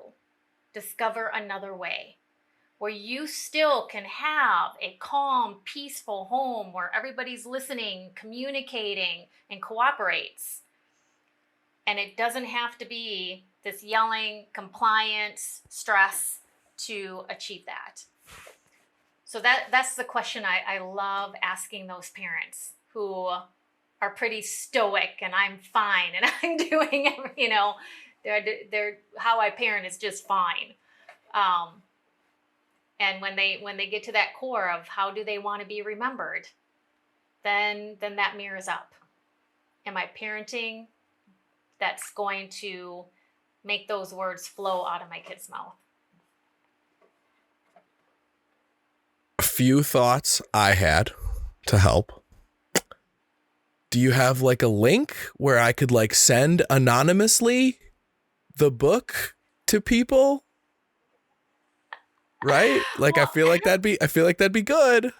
discover another way where you still can have a calm, peaceful home where everybody's listening, communicating, and cooperates. And it doesn't have to be this yelling, compliance, stress to achieve that. So that's the question I love asking those parents who are pretty stoic and I'm fine and I'm doing, they're how I parent is just fine. And when they get to that core of how do they want to be remembered, then that mirrors up. Am I parenting that's going to make those words flow out of my kid's mouth? A few thoughts I had to help. Do you have like a link where I could like send anonymously the book to people? Right? Like, well, I feel like that'd be good.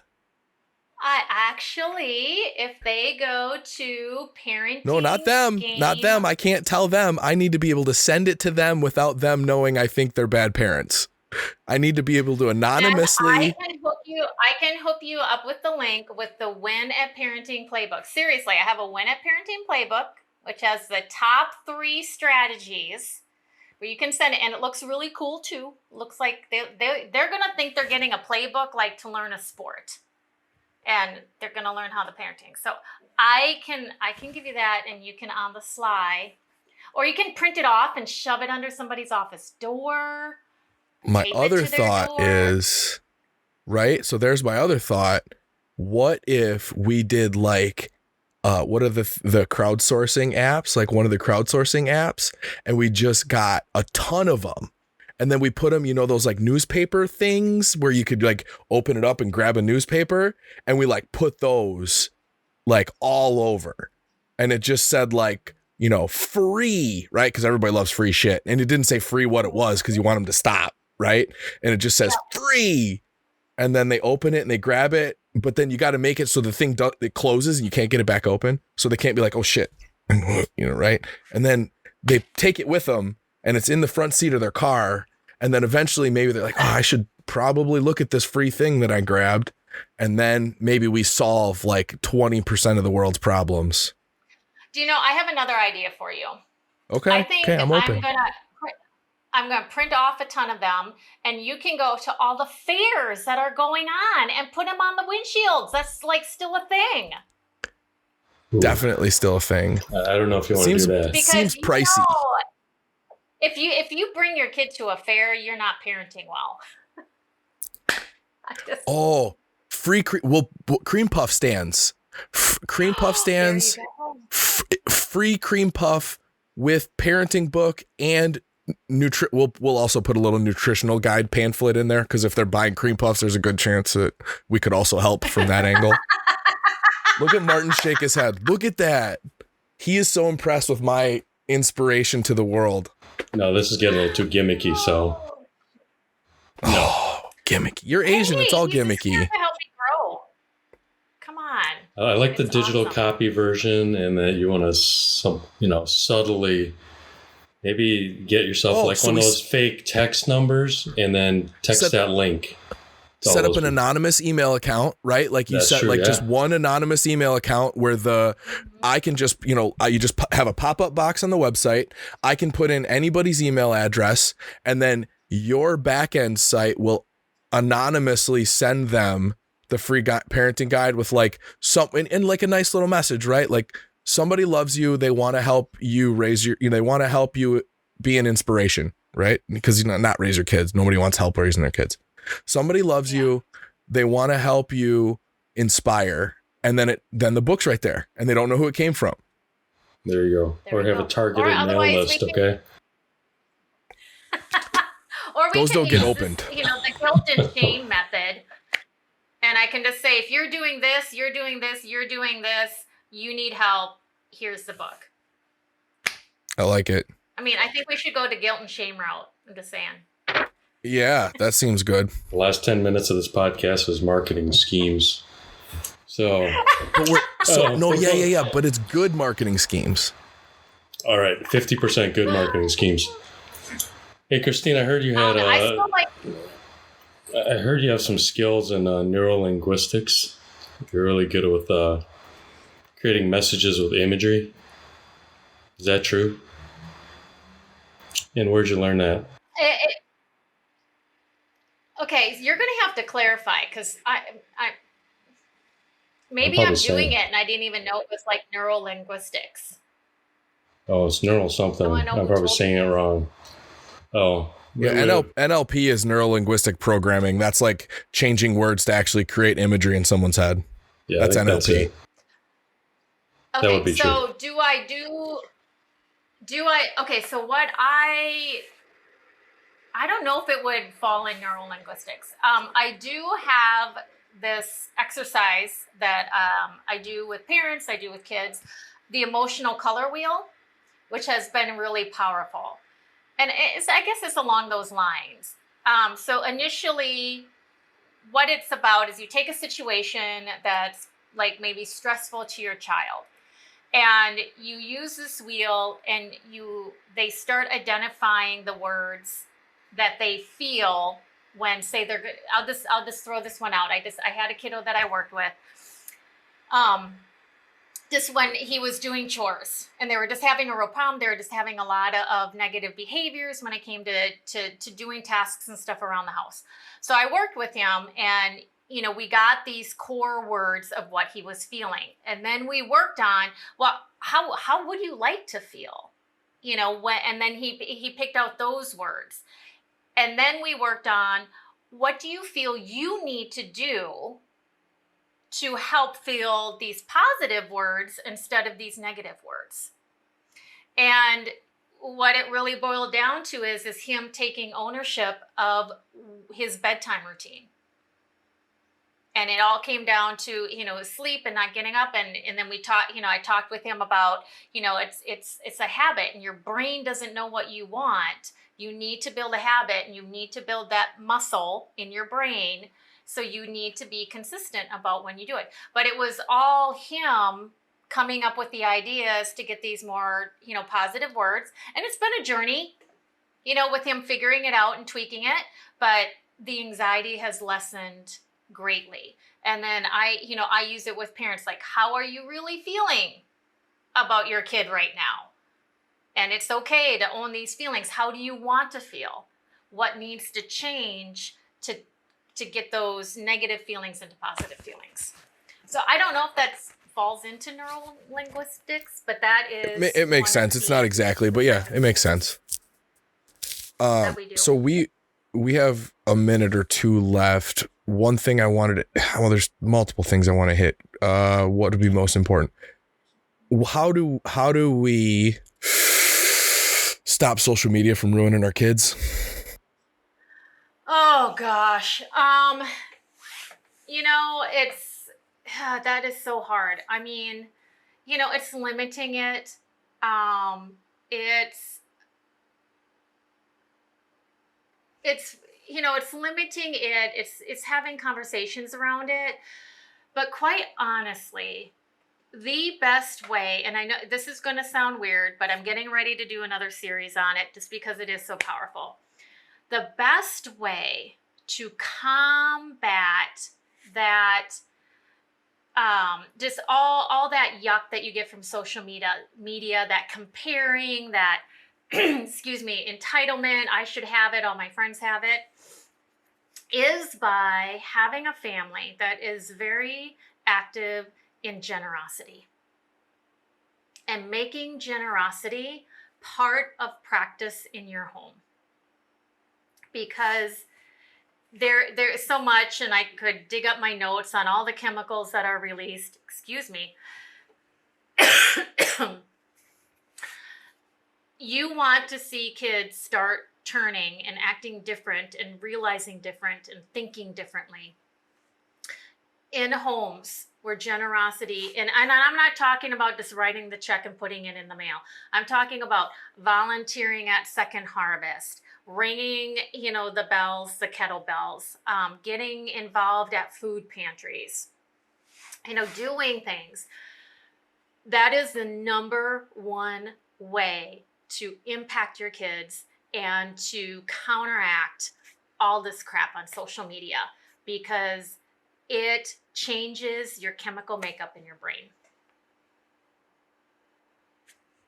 I actually, if they go to parenting. No, not them. Not them. I can't tell them. I need to be able to send it to them without them knowing I think they're bad parents. I need to be able to anonymously. I can hook you up with the link with the Win at Parenting Playbook. Seriously, I have a Win at Parenting Playbook, which has the top 3 strategies where you can send it, and it looks really cool too. Looks like they're gonna think they're getting a playbook like to learn a sport, and they're gonna learn how to parenting. So I can give you that, and you can on the sly, or you can print it off and shove it under somebody's office door. My other thought is, right? So there's my other thought. What if we did like, what are the crowdsourcing apps? Like one of the crowdsourcing apps, and we just got a ton of them. And then we put them, those like newspaper things where you could like open it up and grab a newspaper, and we like put those like all over. And it just said like, free, right? Because everybody loves free shit. And it didn't say free what it was because you want them to stop, right? And it just says free. And then they open it and they grab it. But then you got to make it so the thing it closes and you can't get it back open. So they can't be like, oh shit, right? And then they take it with them and it's in the front seat of their car. And then eventually maybe they're like, oh, I should probably look at this free thing that I grabbed. And then maybe we solve like 20% of the world's problems. Do you know, I have another idea for you. Okay. I think I'm open. I'm going to print off a ton of them, and you can go to all the fairs that are going on and put them on the windshields. That's like still a thing. Definitely still a thing. I don't know if you want to do that. Because, seems pricey. If you bring your kid to a fair, you're not parenting well. Free cream puff stands. cream puff stands, There you go. free cream puff with parenting book and we'll also put a little nutritional guide pamphlet in there, because if they're buying cream puffs, there's a good chance that we could also help from that angle. Look at Martin shake his head. Look at that. He is so impressed with my inspiration to the world. No, this is getting a little too gimmicky, so. No. Oh, gimmicky. You're Asian. It's all he's just gimmicky. here to help me grow. Come on. I like the It's digital awesome. copy version, and that you want to, subtly maybe get yourself Oh, like so one of we those fake text numbers, and then text Set- that link. to all Set up those an people. anonymous email account, right? Like you That's set true, like yeah. just one anonymous email account where I can just, you just have a pop-up box on the website. I can put in anybody's email address, and then your back-end site will anonymously send them the free parenting guide with like something and like a nice little message, right? Like somebody loves you. They want to help you they want to help you be an inspiration, right? Because not raise your kids. Nobody wants help raising their kids. Somebody loves you. They want to help you inspire. And then the book's right there, and they don't know who it came from. There you go. There Or we have go. a targeted Or mail otherwise list, we can- okay? Or we Those can don't get use opened. This, the guilt and shame method. And I can just say, if you're doing this, you're doing this, you're doing this, you need help, here's the book. I like it. I mean, I think we should go to guilt and shame route. I'm just saying. Yeah, that seems good. The last 10 minutes of this podcast was marketing schemes. So, But Oh, yeah. But it's good marketing schemes. all right, 50% good marketing schemes. Hey, Christine, I heard you had I still like. I heard you have some skills in neurolinguistics. You're really good with creating messages with imagery. Is that true? And where'd you learn that? Okay, you're going to have to clarify because maybe I'm I'm probably doing saying- it and I didn't even know it was like neurolinguistics. Oh, it's neural something. Oh, I know I'm who probably told saying me it that. wrong. Oh. Yeah, NLP is neuro-linguistic programming. That's like changing words to actually create imagery in someone's head. Yeah, That's I think NLP. it. That Okay, would be so true. okay, so what I don't know if it would fall in neurolinguistics. I do have this exercise that I do with parents, I do with kids, the emotional color wheel, which has been really powerful. And I guess it's along those lines. So initially, what it's about is you take a situation that's like maybe stressful to your child, and you use this wheel, and they start identifying the words that they feel when, say, they're good. I'll just throw this one out. I had a kiddo that I worked with. Just when he was doing chores and they were just having a real problem, they were just having a lot of negative behaviors when it came to doing tasks and stuff around the house. So I worked with him, and we got these core words of what he was feeling, and then we worked on, well, how would you like to feel, and then he picked out those words, and then we worked on, what do you feel you need to do to help feel these positive words instead of these negative words. And what it really boiled down to is him taking ownership of his bedtime routine. And it all came down to, sleep and not getting up. And then we talked, I talked with him about, it's a habit, and your brain doesn't know what you want. You need to build a habit, and you need to build that muscle in your brain. So you need to be consistent about when you do it. But it was all him coming up with the ideas to get these more, positive words. And it's been a journey, with him figuring it out and tweaking it. But the anxiety has lessened greatly. And then I use it with parents, like, how are you really feeling about your kid right now? And it's okay to own these feelings. How do you want to feel? What needs to change to get those negative feelings into positive feelings? So I don't know if that falls into neurolinguistics, but that is... It makes sense. It's not exactly, but yeah, it makes sense. that we do. So we have a minute or two left. One thing I wanted to, well, there's multiple things I want to hit. What would be most important? How do we stop social media from ruining our kids? Oh gosh. It's that is so hard. I mean, it's limiting it. It's it's limiting it. It's having conversations around it. But quite honestly, the best way, and I know this is going to sound weird, but I'm getting ready to do another series on it just because it is so powerful. The best way to combat that, just all that yuck that you get from social media, that comparing, that excuse me, entitlement, I should have it, all my friends have it, is by having a family that is very active in generosity and making generosity part of practice in your home. Because there is so much, and I could dig up my notes on all the chemicals that are released. Excuse me. You want to see kids start turning and acting different and realizing different and thinking differently in homes where generosity, and I'm not talking about just writing the check and putting it in the mail. I'm talking about volunteering at Second Harvest, ringing, the bells, the kettlebells, getting involved at food pantries, doing things. That is the number one way to impact your kids and to counteract all this crap on social media, because it changes your chemical makeup in your brain.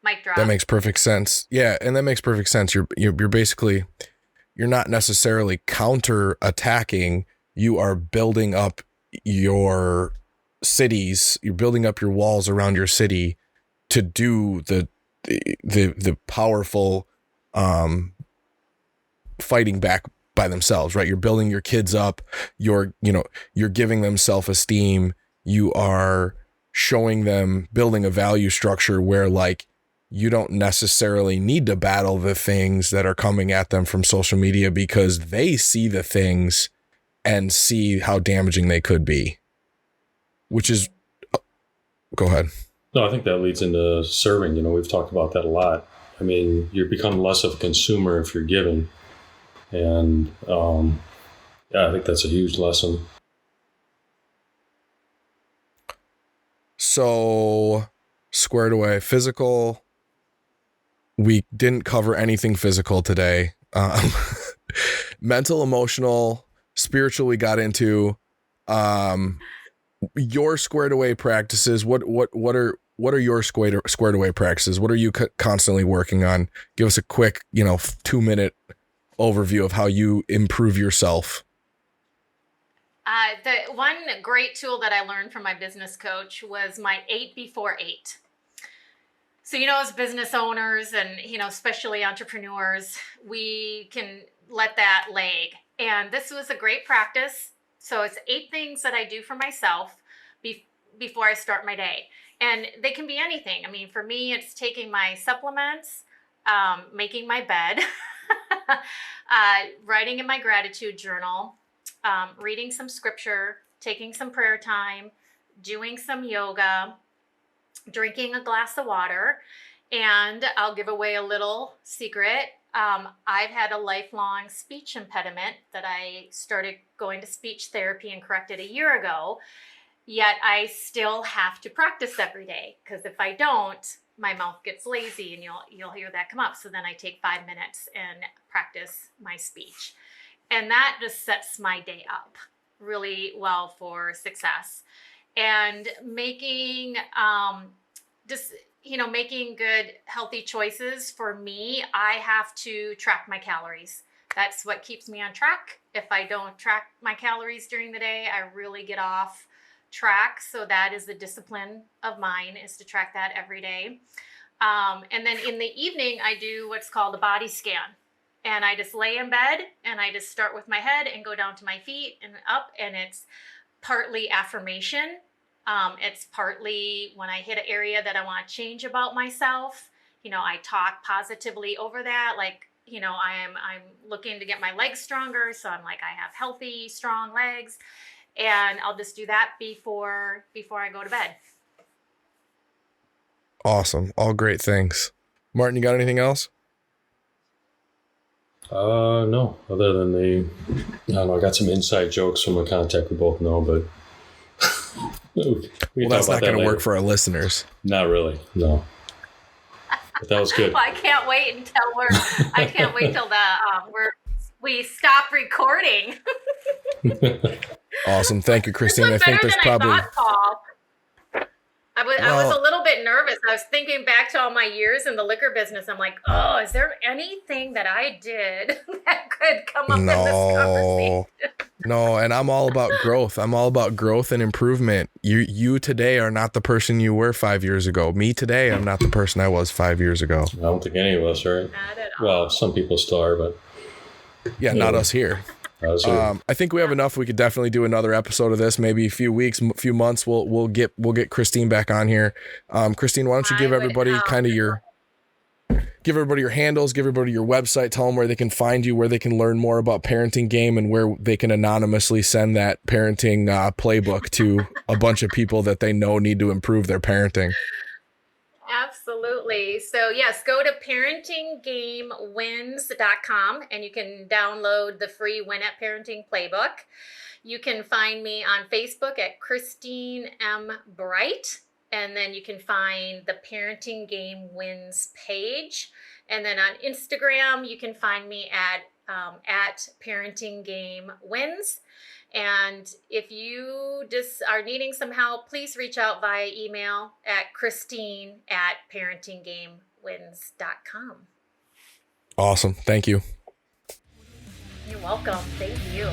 Mic drop. That makes perfect sense. Yeah, and that makes perfect sense. You're basically, you're not necessarily counter attacking. You are building up your cities. You're building up your walls around your city to do the powerful fighting back by themselves, right? You're building your kids up. You're giving them self-esteem. You are showing them, building a value structure where, like, you don't necessarily need to battle the things that are coming at them from social media, because they see the things and see how damaging they could be, which is, go ahead. No, I think that leads into serving. We've talked about that a lot. I mean, you become less of a consumer if you're giving. And I think that's a huge lesson. So, squared away, physical. We didn't cover anything physical today. Mental, emotional, spiritual we got into. Your squared away practices. What are your squared away practices? What are you constantly working on? Give us a quick, 2-minute overview of how you improve yourself. The one great tool that I learned from my business coach was my 8 before 8. So, as business owners and, especially entrepreneurs, we can let that lag. And this was a great practice. So it's 8 things that I do for myself before I start my day. And they can be anything. I mean, for me, it's taking my supplements, making my bed, writing in my gratitude journal, reading some scripture, taking some prayer time, doing some yoga, drinking a glass of water. And I'll give away a little secret. I've had a lifelong speech impediment that I started going to speech therapy and corrected a year ago. Yet I still have to practice every day, because if I don't, my mouth gets lazy, and you'll hear that come up. So then I take 5 minutes and practice my speech. And that just sets my day up really well for success. And making making good, healthy choices. For me, I have to track my calories. That's what keeps me on track. If I don't track my calories during the day, I really get off track. So that is the discipline of mine, is to track that every day. And then in the evening, I do what's called a body scan. And I just lay in bed and I just start with my head and go down to my feet and up. And it's partly affirmation. It's partly when I hit an area that I want to change about myself. I talk positively over that. Like, I'm looking to get my legs stronger. So I'm like, I have healthy, strong legs. And I'll just do that before I go to bed. Awesome. All great things. Martin, you got anything else? No, other than I don't know, I got some inside jokes from a contact we both know, but well, that's not going to work for our listeners. Not really, no. But that was good. Well, I can't wait until we stop recording. Awesome. Thank you, Christine. I think there's probably. I thought, Paul. I was a little bit nervous. I was thinking back to all my years in the liquor business. I'm like, oh, is there anything that I did that could come up in this conversation? No, and I'm all about growth. I'm all about growth and improvement. You today are not the person you were 5 years ago. Me today, I'm not the person I was 5 years ago. I don't think any of us are. Not at all. Well, some people still are, but yeah, not us here. I think we have enough. We could definitely do another episode of this. Maybe a few weeks, a few months. We'll get Christine back on here. Christine, why don't you give everybody your handles, give everybody your website, tell them where they can find you, where they can learn more about Parenting Game, and where they can anonymously send that parenting playbook to a bunch of people that they know need to improve their parenting. Absolutely. So yes, go to parentinggamewins.com and you can download the free Win at Parenting Playbook. You can find me on Facebook at Christine M. Bright, and then you can find the Parenting Game Wins page. And then on Instagram, you can find me at Parenting Game Wins. And if you just are needing some help, please reach out via email at Christine@parentinggamewins.com. Awesome. Thank you. You're welcome. Thank you.